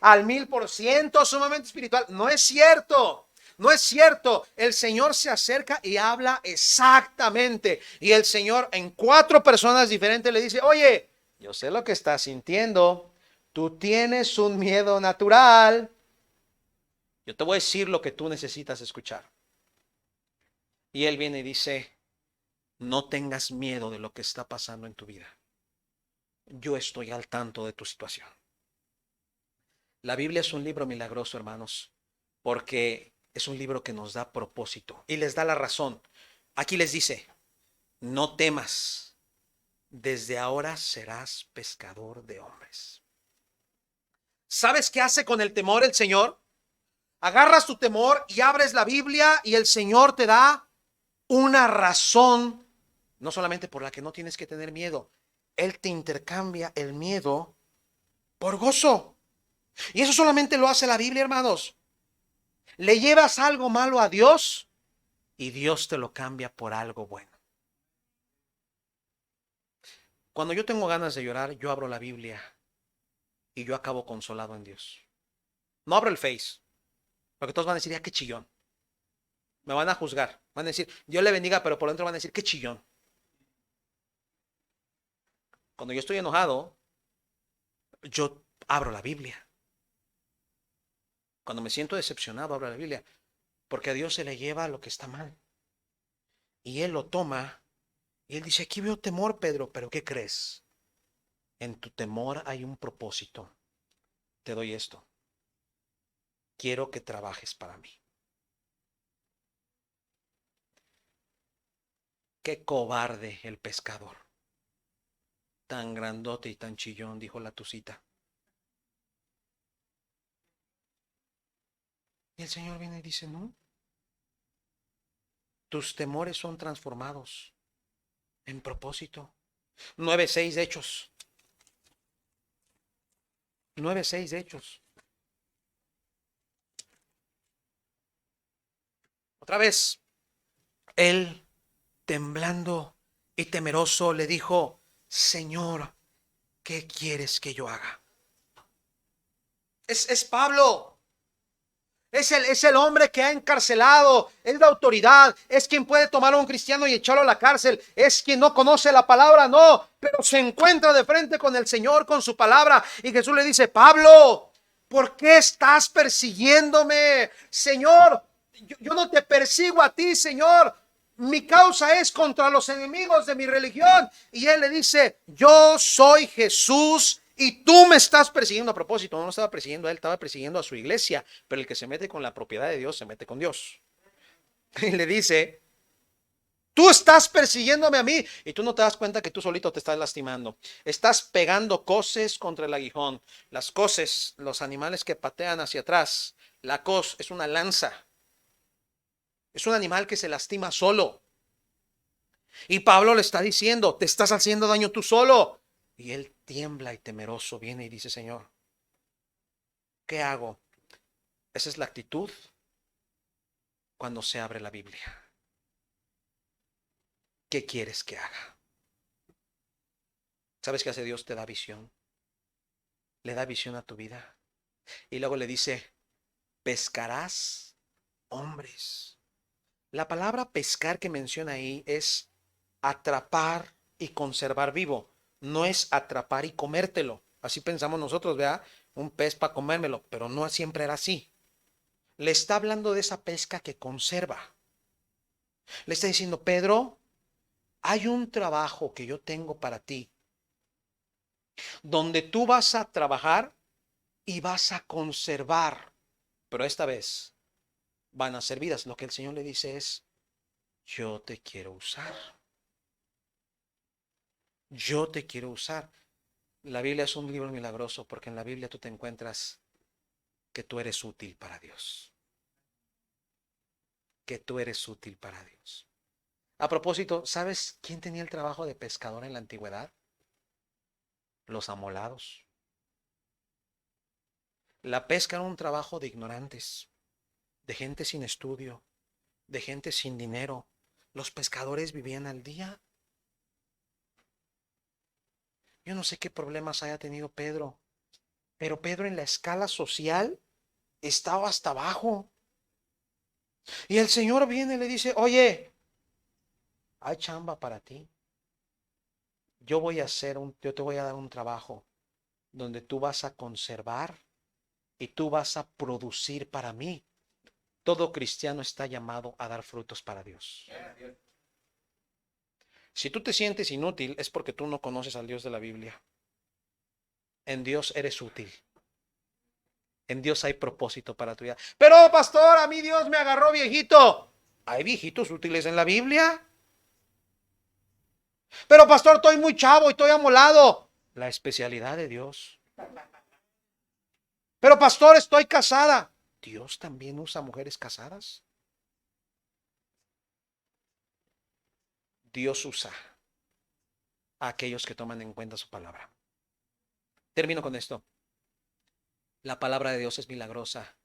al 1000%, sumamente espiritual. No es cierto. No es cierto, el Señor se acerca y habla exactamente. Y el Señor en 4 personas diferentes le dice, oye, yo sé lo que estás sintiendo. Tú tienes un miedo natural. Yo te voy a decir lo que tú necesitas escuchar. Y Él viene y dice, no tengas miedo de lo que está pasando en tu vida. Yo estoy al tanto de tu situación. La Biblia es un libro milagroso, hermanos, porque es un libro que nos da propósito y les da la razón. Aquí les dice, no temas, desde ahora serás pescador de hombres. ¿Sabes qué hace con el temor el Señor? Agarras tu temor y abres la Biblia y el Señor te da una razón, no solamente por la que no tienes que tener miedo. Él te intercambia el miedo por gozo. Y eso solamente lo hace la Biblia, hermanos. Le llevas algo malo a Dios y Dios te lo cambia por algo bueno. Cuando yo tengo ganas de llorar, yo abro la Biblia y yo acabo consolado en Dios. No abro el Face, porque todos van a decir, ya qué chillón. Me van a juzgar. Van a decir, Dios le bendiga, pero por dentro van a decir, qué chillón. Cuando yo estoy enojado, yo abro la Biblia. Cuando me siento decepcionado, abro la Biblia. Porque a Dios se le lleva lo que está mal. Y Él lo toma. Y Él dice, aquí veo temor, Pedro, pero ¿qué crees? En tu temor hay un propósito. Te doy esto. Quiero que trabajes para mí. Qué cobarde el pescador. Tan grandote y tan chillón, dijo la tucita. Y el Señor viene y dice, no, tus temores son transformados en propósito. 9:6 de Hechos. 9:6 de Hechos. Otra vez, él, temblando y temeroso, le dijo, Señor, ¿qué quieres que yo haga? Es Pablo. Es el hombre que ha encarcelado, es la autoridad, es quien puede tomar a un cristiano y echarlo a la cárcel, es quien no conoce la palabra, no, pero se encuentra de frente con el Señor, con su palabra, y Jesús le dice, Pablo, ¿por qué estás persiguiéndome? Señor, yo no te persigo a ti, Señor, mi causa es contra los enemigos de mi religión. Y él le dice, yo soy Jesús y tú me estás persiguiendo. A propósito, no estaba persiguiendo a él, estaba persiguiendo a su iglesia. Pero el que se mete con la propiedad de Dios se mete con Dios. Y le dice, tú estás persiguiéndome a mí y tú no te das cuenta que tú solito te estás lastimando. Estás pegando coces contra el aguijón. Las coces, los animales que patean hacia atrás. La cos es una lanza. Es un animal que se lastima solo. Y Pablo le está diciendo, te estás haciendo daño tú solo. Y él tiembla y temeroso viene y dice, Señor, ¿qué hago? Esa es la actitud cuando se abre la Biblia. ¿Qué quieres que haga? ¿Sabes qué hace Dios? Te da visión. Le da visión a tu vida. Y luego le dice, pescarás hombres. La palabra pescar que menciona ahí es atrapar y conservar vivo. No es atrapar y comértelo. Así pensamos nosotros, ¿verdad? Un pez para comérmelo, pero no siempre era así. Le está hablando de esa pesca que conserva. Le está diciendo, Pedro, hay un trabajo que yo tengo para ti, donde tú vas a trabajar y vas a conservar, pero esta vez van a ser vidas. Lo que el Señor le dice es, yo te quiero usar. Yo te quiero usar. La Biblia es un libro milagroso porque en la Biblia tú te encuentras que tú eres útil para Dios. Que tú eres útil para Dios. A propósito, ¿sabes quién tenía el trabajo de pescador en la antigüedad? Los amolados. La pesca era un trabajo de ignorantes, de gente sin estudio, de gente sin dinero. Los pescadores vivían al día. Yo no sé qué problemas haya tenido Pedro, pero Pedro en la escala social estaba hasta abajo. Y el Señor viene y le dice, oye, hay chamba para ti. Yo te voy a dar un trabajo donde tú vas a conservar y tú vas a producir para mí. Todo cristiano está llamado a dar frutos para Dios. Si tú te sientes inútil es porque tú no conoces al Dios de la Biblia. En Dios eres útil. En Dios hay propósito para tu vida. Pero pastor, a mí Dios me agarró viejito. ¿Hay viejitos útiles en la Biblia? Pero pastor, estoy muy chavo y estoy amolado. La especialidad de Dios. Pero pastor, estoy casada. Dios también usa mujeres casadas. Dios usa a aquellos que toman en cuenta su palabra. Termino con esto. La palabra de Dios es milagrosa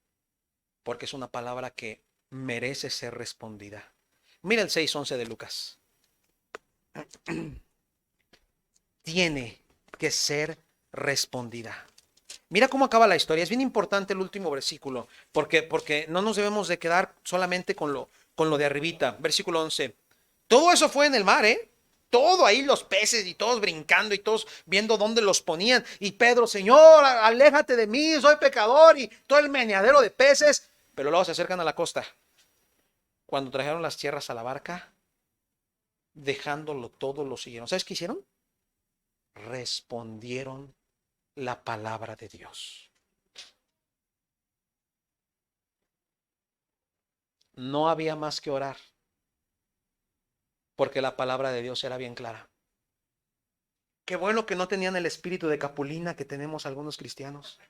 porque es una palabra que merece ser respondida. Mira el 6:11 de Lucas. Tiene que ser respondida. Mira cómo acaba la historia. Es bien importante el último versículo, porque no nos debemos de quedar solamente con lo de arribita. Versículo 11. Todo eso fue en el mar, ¿eh? Todo ahí, los peces y todos brincando y todos viendo dónde los ponían. Y Pedro, Señor, aléjate de mí, soy pecador. Y todo el meneadero de peces. Pero luego se acercan a la costa. Cuando trajeron las tierras a la barca, dejándolo todo, lo siguieron. ¿Sabes qué hicieron? Respondieron la palabra de Dios. No había más que orar, porque la palabra de Dios era bien clara. Qué bueno que no tenían el espíritu de Capulina que tenemos algunos cristianos,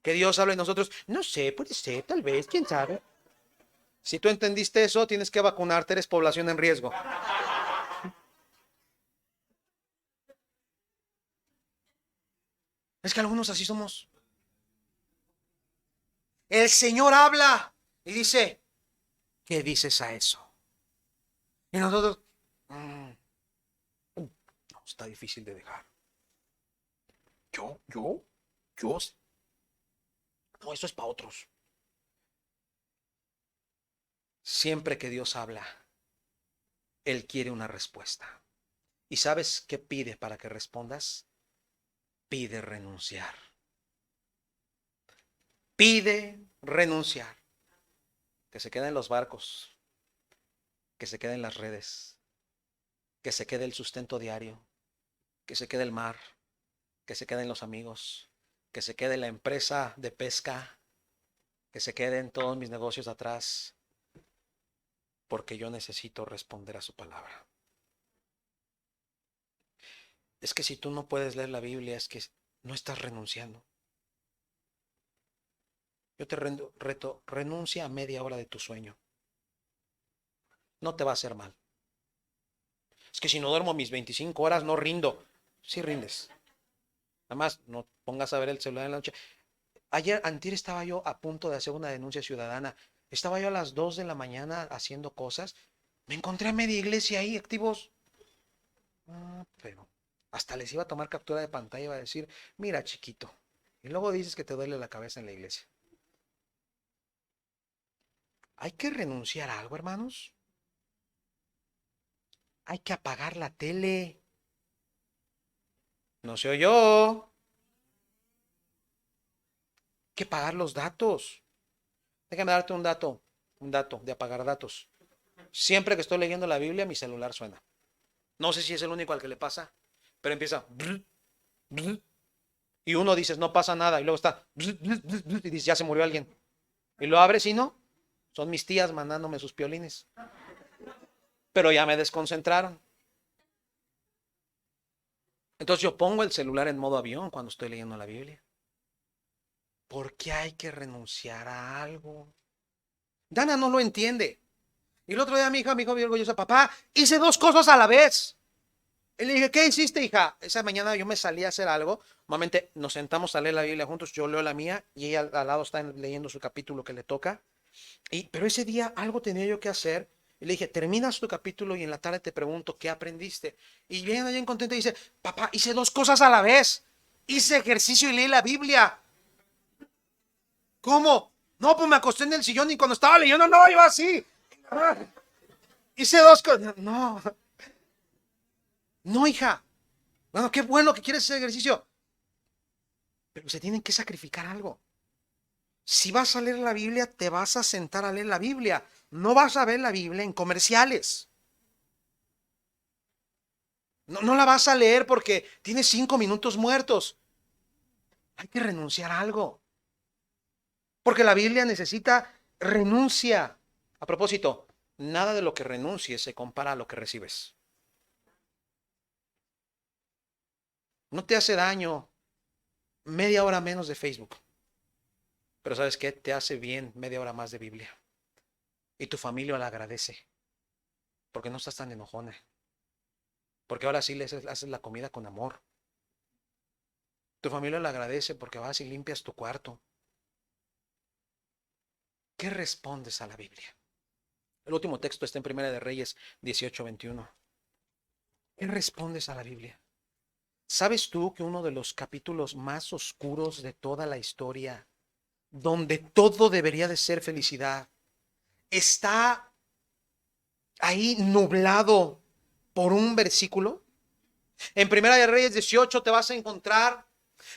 Que Dios habla y nosotros, no sé, puede ser, tal vez, quién sabe. Si tú entendiste eso, tienes que vacunarte, eres población en riesgo. Es que algunos así somos. El Señor habla y dice, ¿qué dices a eso? Y nosotros, no, está difícil de dejar. Yo, no, eso es para otros. Siempre que Dios habla, Él quiere una respuesta. ¿Y sabes qué pide para que respondas? Pide renunciar. Pide renunciar. Que se queden los barcos, que se queden las redes, que se quede el sustento diario, que se quede el mar, que se queden los amigos, que se quede la empresa de pesca, que se queden todos mis negocios atrás, porque yo necesito responder a su palabra. Es que si tú no puedes leer la Biblia, es que no estás renunciando. Yo te reto, renuncia a media hora de tu sueño. No te va a hacer mal. Es que si no duermo mis 25 horas, no rindo. Sí rindes. Además, no pongas a ver el celular en la noche. Antier estaba yo a punto de hacer una denuncia ciudadana. Estaba yo a las 2 de la mañana haciendo cosas. Me encontré a media iglesia ahí, activos. Pero hasta les iba a tomar captura de pantalla y iba a decir, mira chiquito. Y luego dices que te duele la cabeza en la iglesia. Hay que renunciar a algo, hermanos. Hay que apagar la tele. No se oyó. Hay que pagar los datos. Déjame darte un dato de apagar datos. Siempre que estoy leyendo la Biblia, mi celular suena. No sé si es el único al que le pasa, pero empieza. Y uno dice, no pasa nada, y luego está. Y dice, ya se murió alguien. Y lo abres y no. Son mis tías mandándome sus piolines. Pero ya me desconcentraron. Entonces yo pongo el celular en modo avión cuando estoy leyendo la Biblia. Porque hay que renunciar a algo. Dana no lo entiende. Y el otro día mi hija me dijo bien orgullosa, papá, hice 2 cosas a la vez. Y le dije, ¿qué hiciste, hija? Esa mañana yo me salí a hacer algo. Normalmente nos sentamos a leer la Biblia juntos, yo leo la mía y ella al lado está leyendo su capítulo que le toca. Pero ese día algo tenía yo que hacer. Y le dije, terminas tu capítulo y en la tarde te pregunto, ¿qué aprendiste? Y viene allá contenta y dice, papá, hice 2 cosas a la vez. Hice ejercicio y leí la Biblia. ¿Cómo? No, pues me acosté en el sillón y cuando estaba leyendo, no, iba así. Hice 2 cosas. No. No, hija. Bueno, qué bueno que quieres hacer ejercicio. Pero se tienen que sacrificar algo. Si vas a leer la Biblia, te vas a sentar a leer la Biblia. No vas a ver la Biblia en comerciales. No la vas a leer porque tienes 5 minutos muertos. Hay que renunciar a algo. Porque la Biblia necesita renuncia. A propósito, nada de lo que renuncies se compara a lo que recibes. No te hace daño media hora menos de Facebook. Pero ¿sabes qué? Te hace bien media hora más de Biblia. Y tu familia la agradece. Porque no estás tan enojona. Porque ahora sí les haces la comida con amor. Tu familia la agradece porque vas y limpias tu cuarto. ¿Qué respondes a la Biblia? El último texto está en Primera de Reyes 18:21. ¿Qué respondes a la Biblia? ¿Sabes tú que uno de los capítulos más oscuros de toda la historia, donde todo debería de ser felicidad, está ahí nublado por un versículo? En Primera de Reyes 18 te vas a encontrar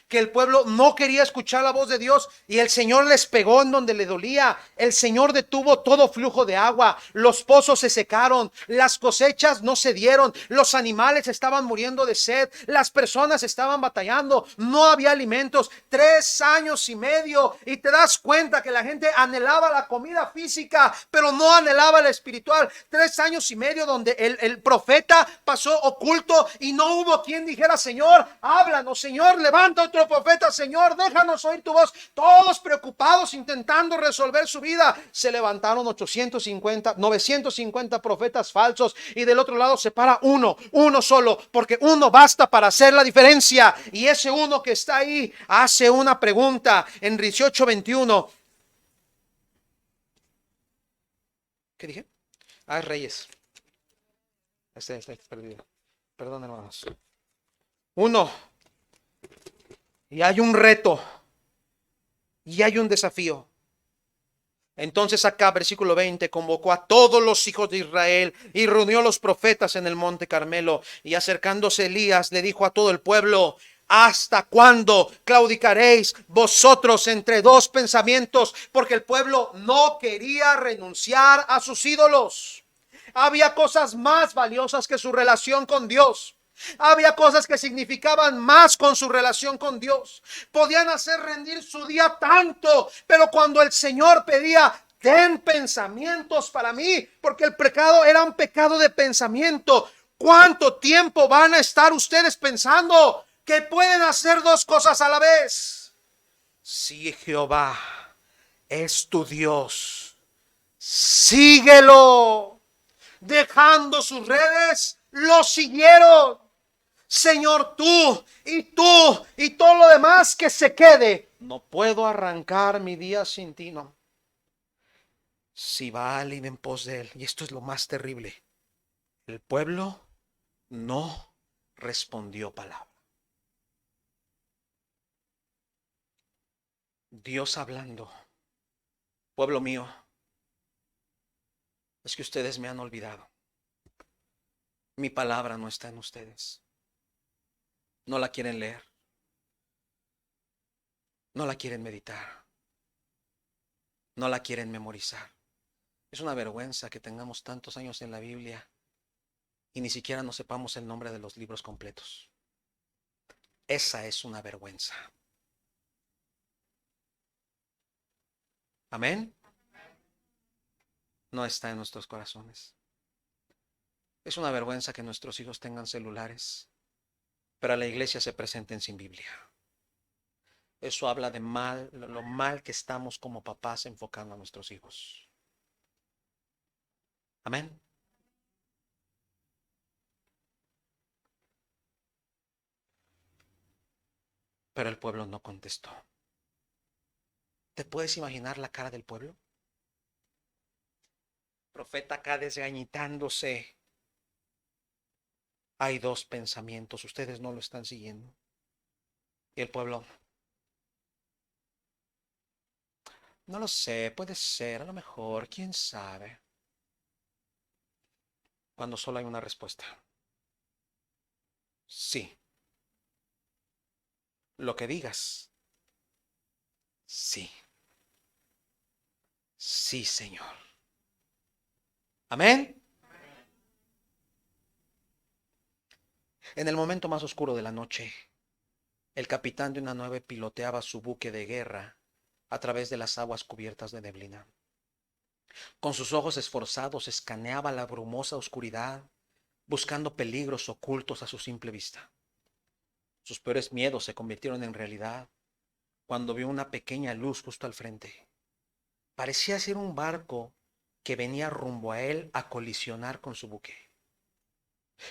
que el pueblo no quería escuchar la voz de Dios y el Señor les pegó en donde le dolía. El Señor detuvo todo flujo de agua, los pozos se secaron, las cosechas no se dieron, los animales estaban muriendo de sed, las personas estaban batallando, no había alimentos. 3 años y medio y te das cuenta que la gente anhelaba la comida física, pero no anhelaba la espiritual. 3 años y medio donde el profeta pasó oculto y no hubo quien dijera, Señor, háblanos, Señor, levanta manda otro profeta, Señor, déjanos oír tu voz. Todos preocupados intentando resolver su vida. Se levantaron 950 profetas falsos, y del otro lado se para uno solo, porque uno basta para hacer la diferencia. Y ese uno que está ahí hace una pregunta en 18:21. ¿Qué dije? Reyes. Está perdido. Perdón, hermanos. Uno. Y hay un reto. Y hay un desafío. Entonces acá, versículo 20, convocó a todos los hijos de Israel y reunió a los profetas en el monte Carmelo. Y acercándose Elías, le dijo a todo el pueblo: ¿hasta cuándo claudicaréis vosotros entre dos pensamientos? Porque el pueblo no quería renunciar a sus ídolos. Había cosas más valiosas que su relación con Dios. Había cosas que significaban más con su relación con Dios. Podían hacer rendir su día tanto, pero cuando el Señor pedía: ten pensamientos para mí, porque el pecado era un pecado de pensamiento. ¿Cuánto tiempo van a estar ustedes pensando que pueden hacer dos cosas a la vez? Si Jehová es tu Dios, síguelo. Dejando sus redes, lo siguieron. Señor, tú y todo lo demás que se quede. No puedo arrancar mi día sin ti, no. Si va alguien en pos de él, y esto es lo más terrible, el pueblo no respondió palabra. Dios hablando: pueblo mío, es que ustedes me han olvidado. Mi palabra no está en ustedes. No la quieren leer. No la quieren meditar. No la quieren memorizar. Es una vergüenza que tengamos tantos años en la Biblia y ni siquiera nos sepamos el nombre de los libros completos. Esa es una vergüenza. Amén. No está en nuestros corazones. Es una vergüenza que nuestros hijos tengan celulares, pero a la iglesia se presenten sin Biblia. Eso habla de lo mal que estamos como papás enfocando a nuestros hijos. Amén. Pero el pueblo no contestó. ¿Te puedes imaginar la cara del pueblo? Profeta acá desgañitándose. Hay dos pensamientos, ustedes no lo están siguiendo. Y el pueblo: no lo sé, puede ser, a lo mejor, quién sabe. Cuando solo hay una respuesta: sí. Lo que digas, sí. Sí, Señor. Amén. En el momento más oscuro de la noche, el capitán de una nave piloteaba su buque de guerra a través de las aguas cubiertas de neblina. Con sus ojos esforzados escaneaba la brumosa oscuridad, buscando peligros ocultos a su simple vista. Sus peores miedos se convirtieron en realidad cuando vio una pequeña luz justo al frente. Parecía ser un barco que venía rumbo a él a colisionar con su buque.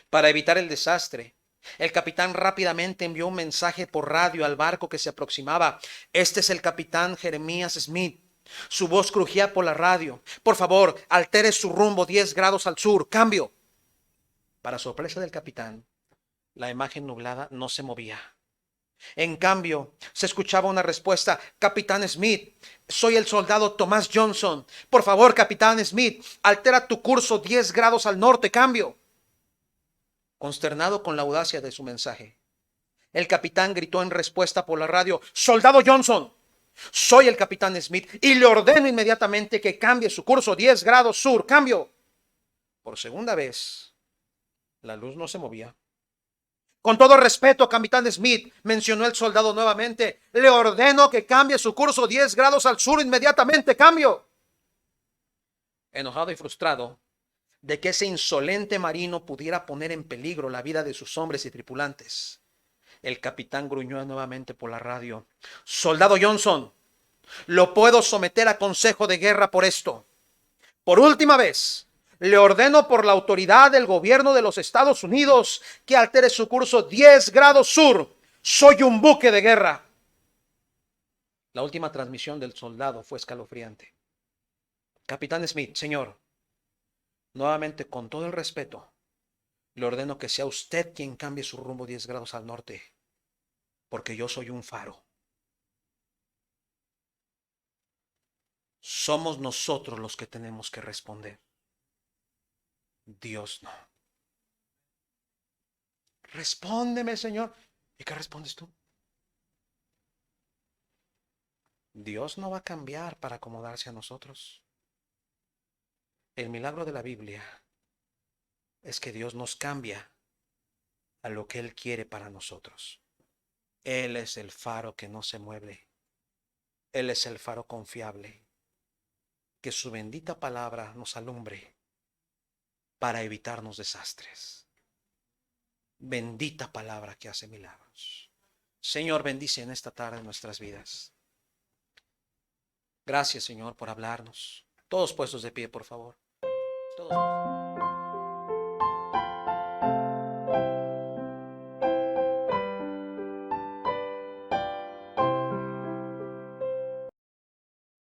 Para evitar el desastre, el capitán rápidamente envió un mensaje por radio al barco que se aproximaba: este es el capitán Jeremías Smith. Su voz crujía por la radio: por favor, altere su rumbo 10 grados al sur, cambio. Para sorpresa del capitán, la imagen nublada no se movía. En cambio, se escuchaba una respuesta: capitán Smith, soy el soldado Thomas Johnson. Por favor, capitán Smith, altera tu curso 10 grados al norte, cambio. Consternado con la audacia de su mensaje, el capitán gritó en respuesta por la radio: soldado Johnson, soy el capitán Smith y le ordeno inmediatamente que cambie su curso 10 grados sur, cambio. Por segunda vez, la luz no se movía. Con todo respeto, capitán Smith, mencionó el soldado nuevamente, le ordeno que cambie su curso 10 grados al sur inmediatamente, cambio. Enojado y frustrado de que ese insolente marino pudiera poner en peligro la vida de sus hombres y tripulantes, El capitán gruñó nuevamente por la radio. Soldado Johnson, lo puedo someter a consejo de guerra por esto. Por última vez, le ordeno por la autoridad del gobierno de los Estados Unidos que altere su curso 10 grados sur. Soy un buque de guerra. La última transmisión del soldado fue escalofriante. Capitán Smith, señor, nuevamente con todo el respeto, le ordeno que sea usted quien cambie su rumbo 10 grados al norte, porque yo soy un faro. Somos nosotros los que tenemos que responder. Dios no. Respóndeme, Señor. ¿Y qué respondes tú? Dios no va a cambiar para acomodarse a nosotros. El milagro de la Biblia es que Dios nos cambia a lo que Él quiere para nosotros. Él es el faro que no se mueve. Él es el faro confiable. Que su bendita palabra nos alumbre para evitarnos desastres. Bendita palabra que hace milagros. Señor, bendice en esta tarde nuestras vidas. Gracias, Señor, por hablarnos. Todos puestos de pie, por favor. Todos puestos.